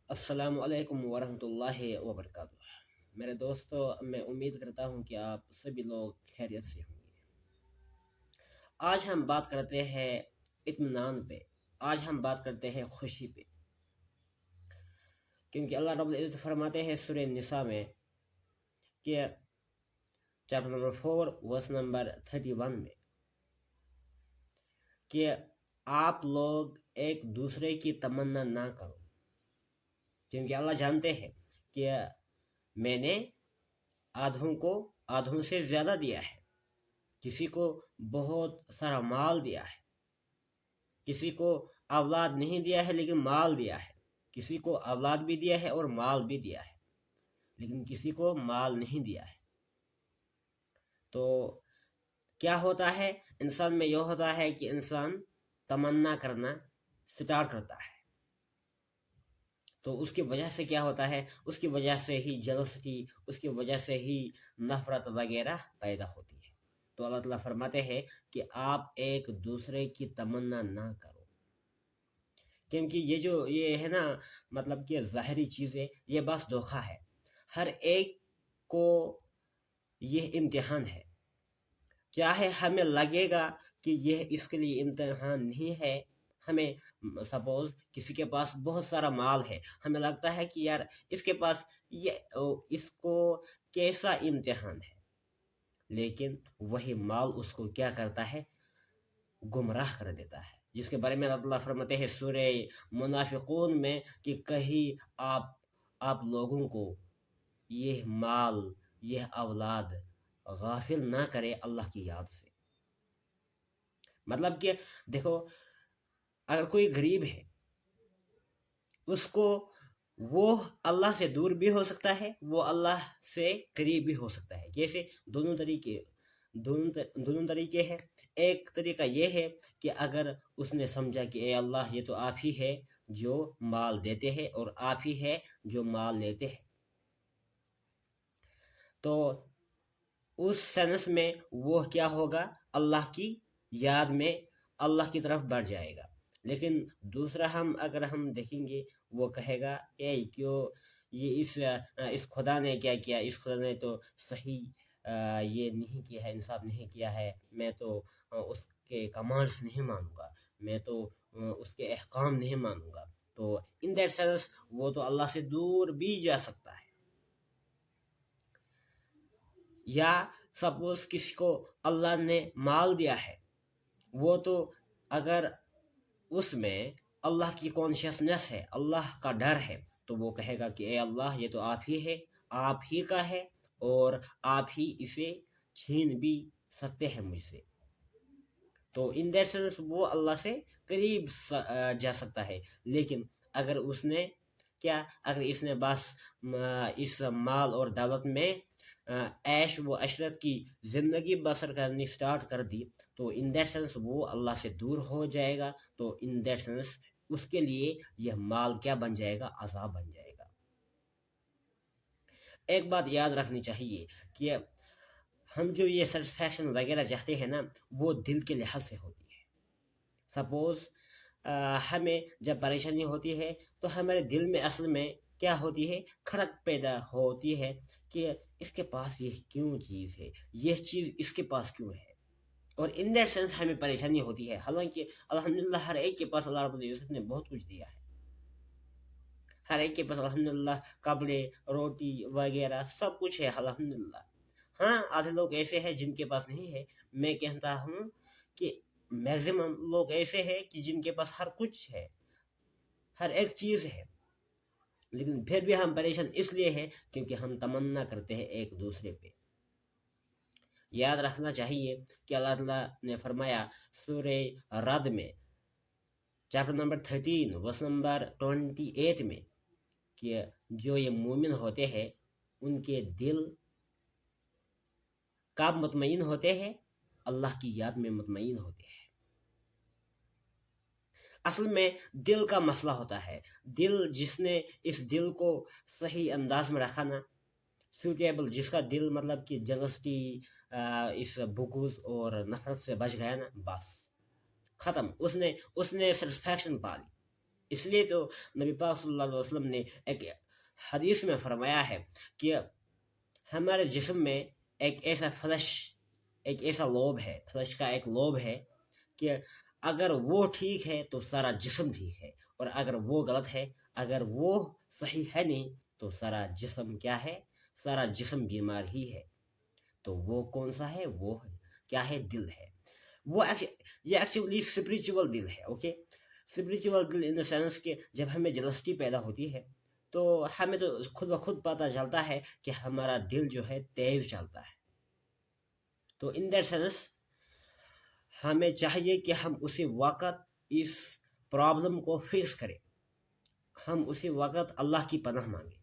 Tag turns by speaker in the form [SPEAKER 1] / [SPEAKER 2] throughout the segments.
[SPEAKER 1] السلام علیکم ورحمۃ اللہ وبرکاتہ۔ میرے دوستو، میں امید کرتا ہوں کہ آپ سبھی لوگ خیریت سے ہوں گے۔ آج ہم بات کرتے ہیں اطمینان پہ، آج ہم بات کرتے ہیں خوشی پہ، کیونکہ اللہ رب العزت فرماتے ہیں سورہ نساء میں کہ چیپٹر نمبر 4 ورس نمبر 31 میں کہ آپ لوگ ایک دوسرے کی تمنا نہ کرو، کیونکہ اللہ جانتے ہیں کہ میں نے آدھوں کو آدھوں سے زیادہ دیا ہے، کسی کو بہت سارا مال دیا ہے، کسی کو اولاد نہیں دیا ہے لیکن مال دیا ہے، کسی کو اولاد بھی دیا ہے اور مال بھی دیا ہے، لیکن کسی کو مال نہیں دیا ہے۔ تو کیا ہوتا ہے انسان میں؟ یہ ہوتا ہے کہ انسان تمنا کرنا سٹارٹ کرتا ہے، تو اس کی وجہ سے کیا ہوتا ہے؟ اس کی وجہ سے ہی جلستی، اس کی وجہ سے ہی نفرت وغیرہ پیدا ہوتی ہے۔ تو اللہ تعالیٰ فرماتے ہیں کہ آپ ایک دوسرے کی تمنا نہ کرو، کیونکہ یہ ہے نا، مطلب کہ ظاہری چیزیں، یہ بس دھوکہ ہے۔ ہر ایک کو یہ امتحان ہے، چاہے ہمیں لگے گا کہ یہ اس کے لیے امتحان نہیں ہے۔ ہمیں سپوز کسی کے پاس بہت سارا مال ہے، ہمیں لگتا ہے کہ یار اس کے پاس اس کو کیسا امتحان ہے، لیکن وہی مال اس کو کیا کرتا ہے؟ گمراہ کر دیتا ہے، جس کے بارے میں اللہ تعالیٰ فرماتے ہیں سورہ منافقون میں کہ کہیں آپ لوگوں کو یہ مال، یہ اولاد غافل نہ کرے اللہ کی یاد سے۔ مطلب کہ دیکھو، اگر کوئی غریب ہے، اس کو وہ اللہ سے دور بھی ہو سکتا ہے، وہ اللہ سے قریب بھی ہو سکتا ہے۔ کیسے؟ دونوں طریقے ہیں۔ ایک طریقہ یہ ہے کہ اگر اس نے سمجھا کہ اے اللہ، یہ تو آپ ہی ہے جو مال دیتے ہیں اور آپ ہی ہے جو مال لیتے ہیں، تو اس سینس میں وہ کیا ہوگا؟ اللہ کی یاد میں اللہ کی طرف بڑھ جائے گا۔ لیکن دوسرا اگر ہم دیکھیں گے، وہ کہے گا اے کیوں یہ اس خدا نے کیا کیا؟ اس خدا نے تو صحیح یہ نہیں کیا ہے، انصاف نہیں کیا ہے، میں تو اس کے کمانڈس نہیں مانوں گا، میں تو اس کے احکام نہیں مانوں گا۔ تو ان دیٹ سینس وہ تو اللہ سے دور بھی جا سکتا ہے۔ یا سپوز کسی کو اللہ نے مال دیا ہے، وہ تو اگر اس میں اللہ کی کانشیسنس ہے، اللہ کا ڈر ہے، تو وہ کہے گا کہ اے اللہ، یہ تو آپ ہی ہے، آپ ہی کا ہے، اور آپ ہی اسے چھین بھی سکتے ہیں مجھ سے۔ تو ان دیٹ سینس وہ اللہ سے قریب جا سکتا ہے۔ لیکن اگر اس نے بس اس مال اور دولت میں عیش و عشرت کی زندگی بسر کرنی سٹارٹ کر دی، تو ان دیٹ سینس وہ اللہ سے دور ہو جائے گا۔ تو ان دیٹ سینس اس کے لیے یہ مال کیا بن جائے گا؟ عذاب بن جائے گا۔ ایک بات یاد رکھنی چاہیے کہ ہم جو یہ سیٹسفیکشن وغیرہ چاہتے ہیں نا، وہ دل کے لحاظ سے ہوتی ہے۔ سپوز ہمیں جب پریشانی ہوتی ہے تو ہمارے دل میں اصل میں کیا ہوتی ہے؟ کھڑک پیدا ہوتی ہے کہ اس کے پاس یہ کیوں چیز ہے، یہ چیز اس کے پاس کیوں ہے، اور ان دیٹ سینس ہمیں پریشانی ہوتی ہے۔ حالانکہ الحمدللہ ہر ایک کے پاس اللہ رب العزت نے بہت کچھ دیا ہے، ہر ایک کے پاس الحمدللہ کپڑے، روٹی وغیرہ سب کچھ ہے الحمدللہ۔ ہاں، آدھے لوگ ایسے ہیں جن کے پاس نہیں ہے۔ میں کہتا ہوں کہ میکسیمم لوگ ایسے ہیں کہ جن کے پاس ہر کچھ ہے، ہر ایک چیز ہے، لیکن پھر بھی ہم پریشان اس لیے ہیں کیونکہ ہم تمنا کرتے ہیں ایک دوسرے پہ۔ یاد رکھنا چاہیے کہ اللہ تعالیٰ نے فرمایا سورہ رد میں چیپٹر نمبر 13 ورس نمبر 28 میں کہ جو یہ مومن ہوتے ہیں ان کے دل کب مطمئن ہوتے ہیں؟ اللہ کی یاد میں مطمئن ہوتے ہیں۔ اصل میں دل کا مسئلہ ہوتا ہے۔ دل جس نے اس دل کو صحیح انداز میں رکھا نا، سوٹیبل، جس کا دل مطلب کہ جلسٹی، اس بغض اور نفرت سے بچ گیا نا، بس ختم، اس نے سیٹسفیکشن پا لی۔ اس لیے تو نبی پاک صلی اللہ علیہ وسلم نے ایک حدیث میں فرمایا ہے کہ ہمارے جسم میں ایک ایسا لوب ہے، فلش کا ایک لوب ہے کہ اگر وہ ٹھیک ہے تو سارا جسم ٹھیک ہے، اور اگر وہ غلط ہے، اگر وہ صحیح ہے نہیں تو سارا جسم کیا ہے؟ سارا جسم بیمار ہی ہے۔ تو وہ کون سا ہے؟ وہ کیا ہے؟ دل ہے۔ وہ یہ ایکچولی اسپریچول دل ہے۔ اوکے، اسپریچول دل ان دا سینس کہ جب ہمیں جلسٹی پیدا ہوتی ہے تو ہمیں تو خود بخود پتہ چلتا ہے کہ ہمارا دل جو ہے تیز چلتا ہے۔ تو ان دیٹ سینس ہمیں چاہیے کہ ہم اسی وقت اس پرابلم کو فیس کریں، ہم اسی وقت اللہ کی پناہ مانگیں،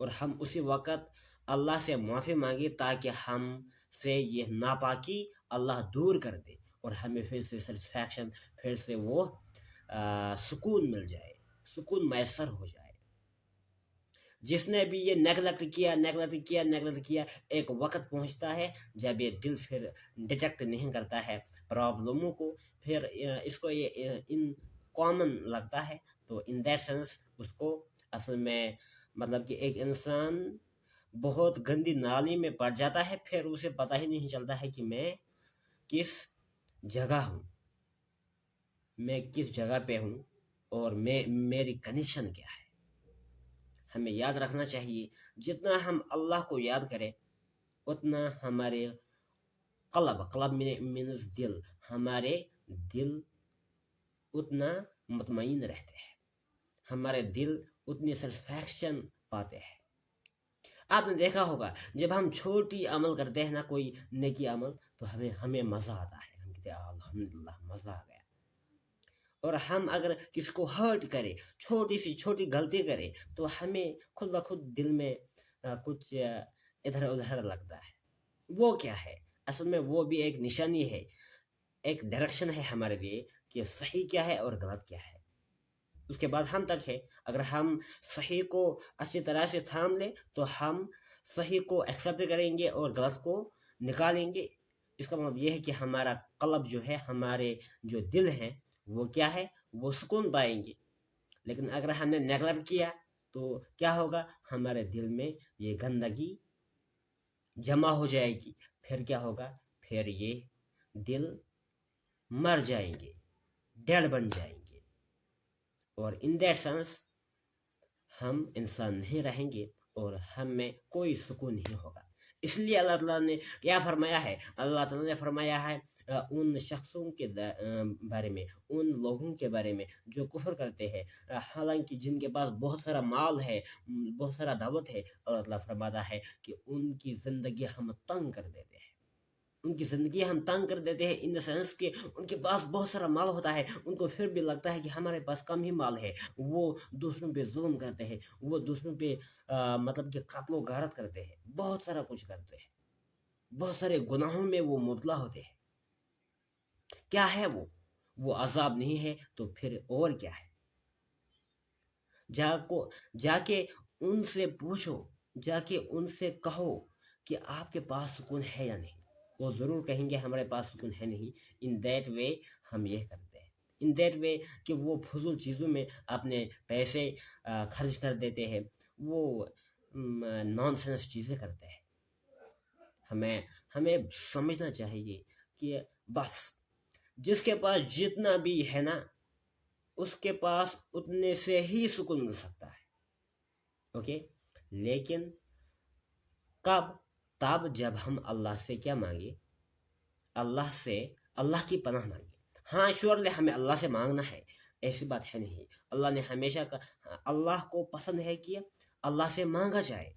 [SPEAKER 1] اور ہم اسی وقت اللہ سے معافی مانگیں تاکہ ہم سے یہ ناپاکی اللہ دور کر دے اور ہمیں پھر سے سیٹسفیکشن، پھر سے وہ سکون مل جائے، سکون میسر ہو جائے۔ جس نے بھی یہ نیگلیکٹ کیا، ایک وقت پہنچتا ہے جب یہ دل پھر ڈیٹیکٹ نہیں کرتا ہے پرابلموں کو، پھر اس کو یہ ان کامن لگتا ہے، تو ان دیٹ سینس اس کو اصل میں مطلب کہ ایک انسان بہت گندی نالی میں پڑ جاتا ہے، پھر اسے پتہ ہی نہیں چلتا ہے کہ میں کس جگہ ہوں، میں کس جگہ پہ ہوں، اور میری کنڈیشن کیا ہے۔ ہمیں یاد رکھنا چاہیے جتنا ہم اللہ کو یاد کریں اتنا ہمارے قلب مینز دل، ہمارے دل اتنا مطمئن رہتے ہیں، ہمارے دل اتنی سیٹسفیکشن پاتے ہیں۔ آپ نے دیکھا ہوگا جب ہم چھوٹی عمل کرتے ہیں نا، کوئی نیکی عمل، تو ہمیں مزہ آتا ہے، ہم کہتے ہیں الحمدللہ مزہ آ گیا۔ اور ہم اگر کسی کو ہرٹ کرے، چھوٹی غلطی کرے، تو ہمیں خود بخود دل میں کچھ ادھر ادھر لگتا ہے۔ وہ کیا ہے؟ اصل میں وہ بھی ایک نشانی ہے، ایک ڈائریکشن ہے ہمارے لیے کہ صحیح کیا ہے اور غلط کیا ہے۔ اس کے بعد ہم تک ہے، اگر ہم صحیح کو اچھی طرح سے تھام لیں تو ہم صحیح کو ایکسیپٹ کریں گے اور غلط کو نکالیں گے۔ اس کا مطلب یہ ہے کہ ہمارا قلب جو ہے، ہمارے جو دل ہیں، وہ کیا ہے؟ وہ سکون پائیں گے۔ لیکن اگر ہم نے نیگلیکٹ کیا تو کیا ہوگا؟ ہمارے دل میں یہ گندگی جمع ہو جائے گی، پھر کیا ہوگا؟ پھر یہ دل مر جائیں گے، ڈیڈ بن جائیں گے، اور ان دیٹ سینس ہم انسان نہیں رہیں گے اور ہم میں کوئی سکون نہیں ہوگا۔ اس لیے اللہ تعالیٰ نے کیا فرمایا ہے؟ اللہ تعالیٰ نے فرمایا ہے ان شخصوں کے بارے میں، ان لوگوں کے بارے میں جو کفر کرتے ہیں، حالانکہ جن کے پاس بہت سارا مال ہے، بہت سارا دولت ہے، اللہ تعالیٰ فرماتا ہے کہ ان کی زندگی ہم تنگ کر دیتے ہیں، ان کی زندگی ہم تنگ کر دیتے ہیں ان دا سینس کہ ان کے پاس بہت سارا مال ہوتا ہے، ان کو پھر بھی لگتا ہے کہ ہمارے پاس کم ہی مال ہے، وہ دوسروں پہ ظلم کرتے ہیں، وہ دوسروں پہ مطلب کہ قتل و غارت کرتے ہیں، بہت سارا کچھ کرتے ہیں، بہت سارے گناہوں میں وہ مبتلا ہوتے ہیں۔ کیا ہے وہ عذاب نہیں ہے تو پھر اور کیا ہے؟ جا کے ان سے پوچھو، جا کے ان سے کہو کہ آپ کے پاس سکون ہے یا نہیں۔ وہ ضرور کہیں گے ہمارے پاس سکون ہے نہیں۔ ان دیٹ وے ہم یہ کرتے ہیں، ان دیٹ وے کہ وہ فضول چیزوں میں اپنے پیسے خرچ کر دیتے ہیں، وہ نان سینس چیزیں کرتے ہیں۔ ہمیں سمجھنا چاہیے کہ بس جس کے پاس جتنا بھی ہے نا، اس کے پاس اتنے سے ہی سکون مل سکتا ہے۔ اوکے، لیکن کب؟ تب جب ہم اللہ سے کیا مانگے؟ اللہ کی پناہ مانگے۔ ہاں شیورلی ہمیں اللہ سے مانگنا ہے، ایسی بات ہے نہیں۔ اللہ نے ہمیشہ اللہ کو پسند ہے کہ اللہ سے مانگا جائے،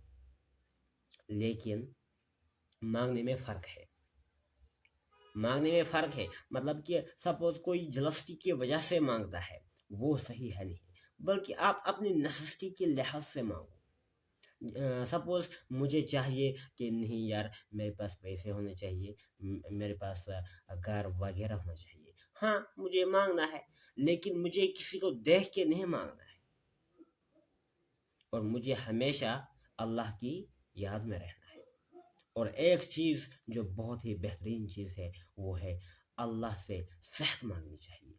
[SPEAKER 1] لیکن مانگنے میں فرق ہے۔ مطلب کہ سپوز کوئی جلسٹی کی وجہ سے مانگتا ہے، وہ صحیح ہے نہیں، بلکہ آپ اپنی نیسیسٹی کے لحاظ سے مانگو۔ سپوز مجھے چاہیے کہ نہیں یار، میرے پاس پیسے ہونے چاہیے، میرے پاس گھر وغیرہ ہونا چاہیے، ہاں مجھے مانگنا ہے، لیکن مجھے کسی کو دیکھ کے نہیں مانگنا ہے، اور مجھے ہمیشہ اللہ کی یاد میں رہنا ہے۔ اور ایک چیز جو بہت ہی بہترین چیز ہے، وہ ہے اللہ سے صحت مانگنی چاہیے۔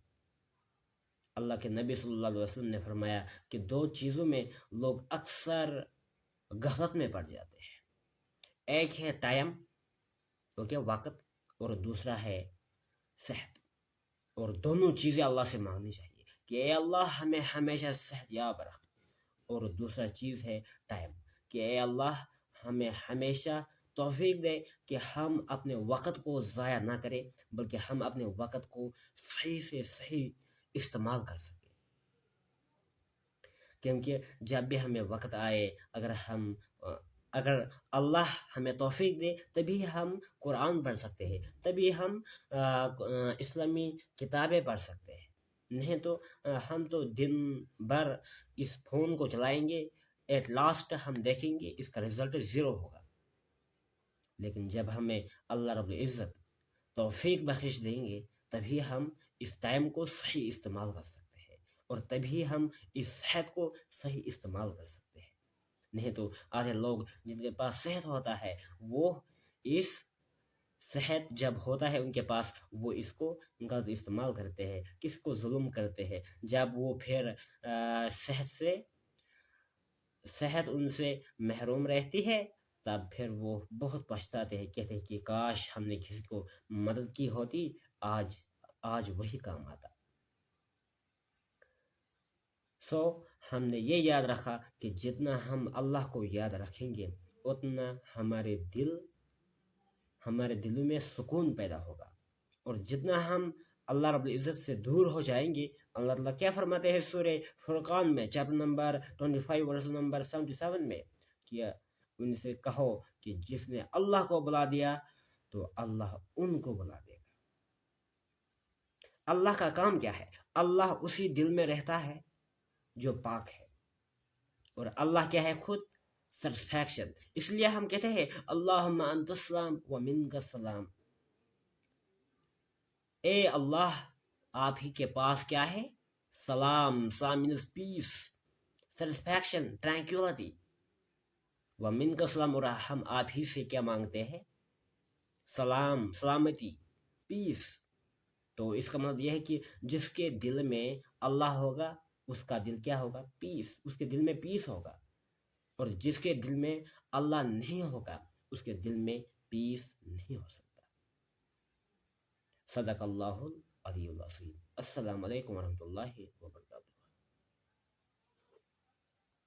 [SPEAKER 1] اللہ کے نبی صلی اللہ علیہ وسلم نے فرمایا کہ دو چیزوں میں لوگ اکثر غفلت میں پڑ جاتے ہیں، ایک ہے ٹائم، اوکے، وقت، اور دوسرا ہے صحت. اور دونوں چیزیں اللہ سے مانگنی چاہیے کہ اے اللہ ہمیں ہمیشہ صحت یاب رکھ. اور دوسرا چیز ہے ٹائم، کہ اے اللہ ہمیں ہمیشہ توفیق دے کہ ہم اپنے وقت کو ضائع نہ کریں، بلکہ ہم اپنے وقت کو صحیح سے صحیح استعمال کر سکیں. کیونکہ جب بھی ہمیں وقت آئے، اگر اللہ ہمیں توفیق دے تبھی ہم قرآن پڑھ سکتے ہیں، تبھی ہم اسلامی کتابیں پڑھ سکتے ہیں. نہیں تو ہم تو دن بھر اس فون کو چلائیں گے، ایٹ لاسٹ ہم دیکھیں گے اس کا رزلٹ 0 ہوگا. لیکن جب ہمیں اللہ رب العزت توفیق بخش دیں گے تبھی ہم اس ٹائم کو صحیح استعمال کر سکتے ہیں، اور تبھی ہم اس صحت کو صحیح استعمال کر سکتے ہیں. نہیں تو آدھے لوگ جن کے پاس صحت ہوتا ہے وہ اس صحت جب ہوتا ہے ان کے پاس، وہ اس کو غلط استعمال کرتے ہیں، کس کو ظلم کرتے ہیں. جب وہ پھر صحت ان سے محروم رہتی ہے تب پھر وہ بہت پچھتاتے ہیں، کہتے ہیں کہ کاش ہم نے کسی کو مدد کی ہوتی، آج وہی کام آتا. ہم نے یہ یاد رکھا کہ جتنا ہم اللہ کو یاد رکھیں گے اتنا ہمارے دلوں میں سکون پیدا ہوگا، اور جتنا ہم اللہ رب العزت سے دور ہو جائیں گے. اللہ تعالیٰ کیا فرماتے ہیں سورہ فرقان میں چیپٹر نمبر 25 ورس نمبر 77 میں، کہ ان سے کہو کہ جس نے اللہ کو بلا دیا تو اللہ ان کو بلا دے گا. اللہ کا کام کیا ہے؟ اللہ اسی دل میں رہتا ہے جو پاک ہے، اور اللہ کیا ہے؟ خود سیٹسفیکشن. اس لیے ہم کہتے ہیں اللہم انت السلام و منک السلام. اے اللہ آپ ہی کے پاس کیا ہے؟ سلام. سلام مینز پیس، سیٹسفیکشن، ٹرینکولیٹی. و منک السلام، اور ہم آپ ہی سے کیا مانگتے ہیں؟ سلام، سلامتی، پیس. تو اس کا مطلب یہ ہے کہ جس کے دل میں اللہ ہوگا اس کا دل کیا ہوگا؟ پیس. اس کے دل میں پیس ہوگا. اور جس کے دل میں اللہ نہیں ہوگا اس کے دل میں پیس نہیں ہو سکتا. صدق اللہ العلی العظیم. السلام علیکم ورحمۃ اللہ وبرکاتہ.